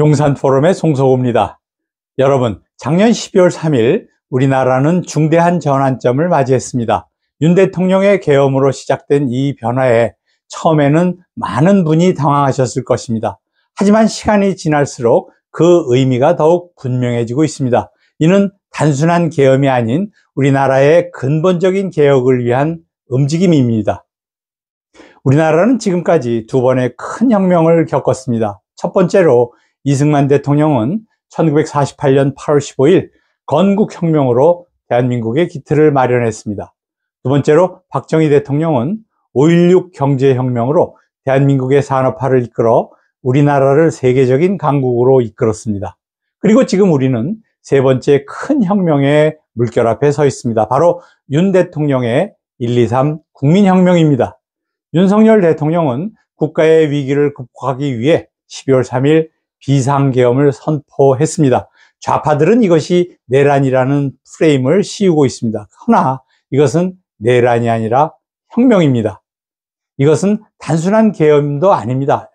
용산포럼의 송석우입니다. 여러분, 작년 12월 3일 우리나라는 중대한 전환점을 맞이했습니다. 윤 대통령의 계엄으로 시작된 이 변화에 처음에는 많은 분이 당황하셨을 것입니다. 하지만 시간이 지날수록 그 의미가 더욱 분명해지고 있습니다. 이는 단순한 계엄이 아닌 우리나라의 근본적인 개혁을 위한 움직임입니다. 우리나라는 지금까지 두 번의 큰 혁명을 겪었습니다. 첫 번째로 이승만 대통령은 1948년 8월 15일 건국혁명으로 대한민국의 기틀을 마련했습니다. 두 번째로 박정희 대통령은 5.16 경제혁명으로 대한민국의 산업화를 이끌어 우리나라를 세계적인 강국으로 이끌었습니다. 그리고 지금 우리는 세 번째 큰 혁명의 물결 앞에 서 있습니다. 바로 윤 대통령의 1.23 국민혁명입니다. 윤석열 대통령은 국가의 위기를 극복하기 위해 12월 3일 비상계엄을 선포했습니다. 좌파들은 이것이 내란이라는 프레임을 씌우고 있습니다. 그러나 이것은 내란이 아니라 혁명입니다. 이것은 단순한 계엄도 아닙니다.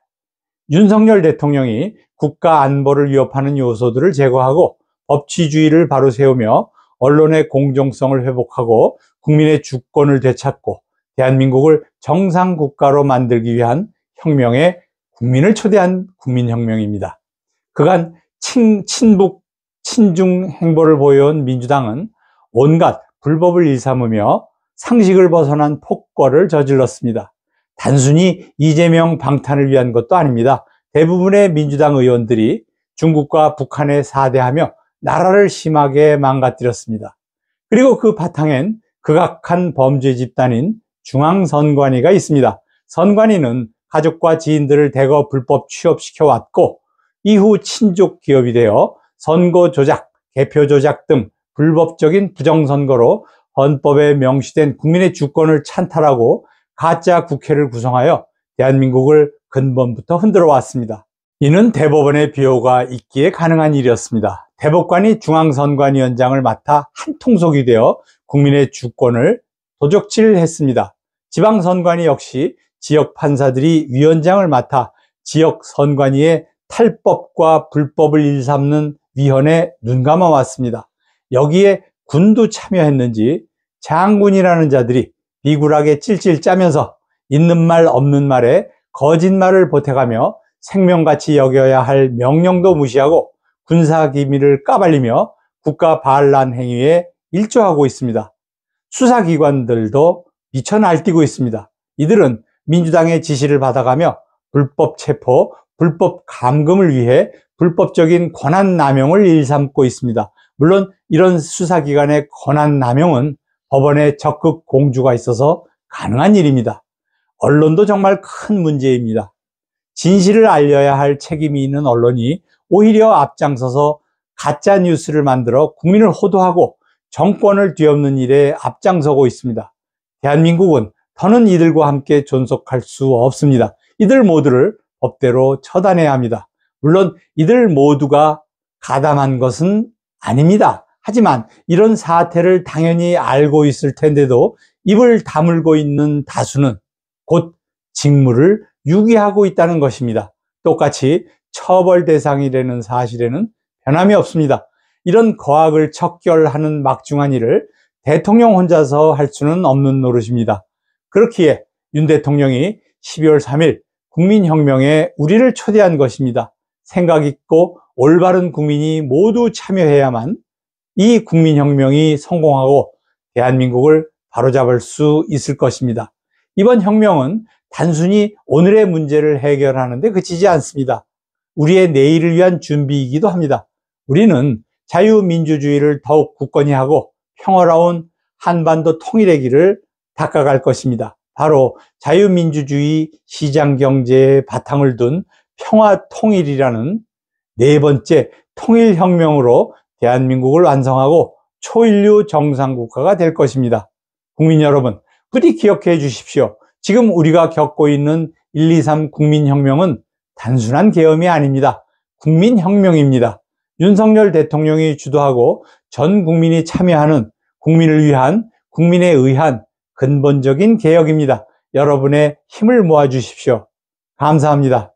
윤석열 대통령이 국가 안보를 위협하는 요소들을 제거하고 법치주의를 바로 세우며 언론의 공정성을 회복하고 국민의 주권을 되찾고 대한민국을 정상국가로 만들기 위한 혁명에 국민을 초대한 국민혁명입니다. 그간 친북, 친중 행보를 보여온 민주당은 온갖 불법을 일삼으며 상식을 벗어난 폭거를 저질렀습니다. 단순히 이재명 방탄을 위한 것도 아닙니다. 대부분의 민주당 의원들이 중국과 북한에 사대하며 나라를 심하게 망가뜨렸습니다. 그리고 그 바탕엔 극악한 범죄 집단인 중앙선관위가 있습니다. 선관위는 가족과 지인들을 대거 불법 취업시켜 왔고 이후 친족 기업이 되어 선거 조작, 개표 조작 등 불법적인 부정선거로 헌법에 명시된 국민의 주권을 찬탈하고 가짜 국회를 구성하여 대한민국을 근본부터 흔들어 왔습니다. 이는 대법원의 비호가 있기에 가능한 일이었습니다. 대법관이 중앙선관위원장을 맡아 한 통속이 되어 국민의 주권을 도적질했습니다. 지방선관위 역시 지역 판사들이 위원장을 맡아 지역 선관위의 탈법과 불법을 일삼는 위헌에 눈감아 왔습니다. 여기에 군도 참여했는지 장군이라는 자들이 비굴하게 찔찔 짜면서 있는 말 없는 말에 거짓말을 보태가며 생명같이 여겨야 할 명령도 무시하고 군사기밀을 까발리며 국가 반란 행위에 일조하고 있습니다. 수사기관들도 미쳐 날뛰고 있습니다. 이들은 민주당의 지시를 받아가며 불법 체포, 불법 감금을 위해 불법적인 권한 남용을 일삼고 있습니다. 물론 이런 수사기관의 권한 남용은 법원에 적극 공주가 있어서 가능한 일입니다. 언론도 정말 큰 문제입니다. 진실을 알려야 할 책임이 있는 언론이 오히려 앞장서서 가짜 뉴스를 만들어 국민을 호도하고 정권을 뒤엎는 일에 앞장서고 있습니다. 대한민국은 더는 이들과 함께 존속할 수 없습니다. 이들 모두를 법대로 처단해야 합니다. 물론 이들 모두가 가담한 것은 아닙니다. 하지만 이런 사태를 당연히 알고 있을 텐데도 입을 다물고 있는 다수는 곧 직무를 유기하고 있다는 것입니다. 똑같이 처벌 대상이라는 사실에는 변함이 없습니다. 이런 거악을 척결하는 막중한 일을 대통령 혼자서 할 수는 없는 노릇입니다. 그렇기에 윤 대통령이 12월 3일 국민혁명에 우리를 초대한 것입니다. 생각 있고 올바른 국민이 모두 참여해야만 이 국민혁명이 성공하고 대한민국을 바로잡을 수 있을 것입니다. 이번 혁명은 단순히 오늘의 문제를 해결하는 데 그치지 않습니다. 우리의 내일을 위한 준비이기도 합니다. 우리는 자유민주주의를 더욱 굳건히 하고 평화로운 한반도 통일의 길을 닦아갈 것입니다. 바로 자유민주주의 시장경제의 바탕을 둔 평화통일이라는 네 번째 통일혁명으로 대한민국을 완성하고 초인류 정상국가가 될 것입니다. 국민 여러분, 부디 기억해 주십시오. 지금 우리가 겪고 있는 1.23 국민혁명은 단순한 계엄이 아닙니다. 국민혁명입니다. 윤석열 대통령이 주도하고 전 국민이 참여하는 국민을 위한, 국민에 의한 근본적인 개혁입니다. 여러분의 힘을 모아 주십시오. 감사합니다.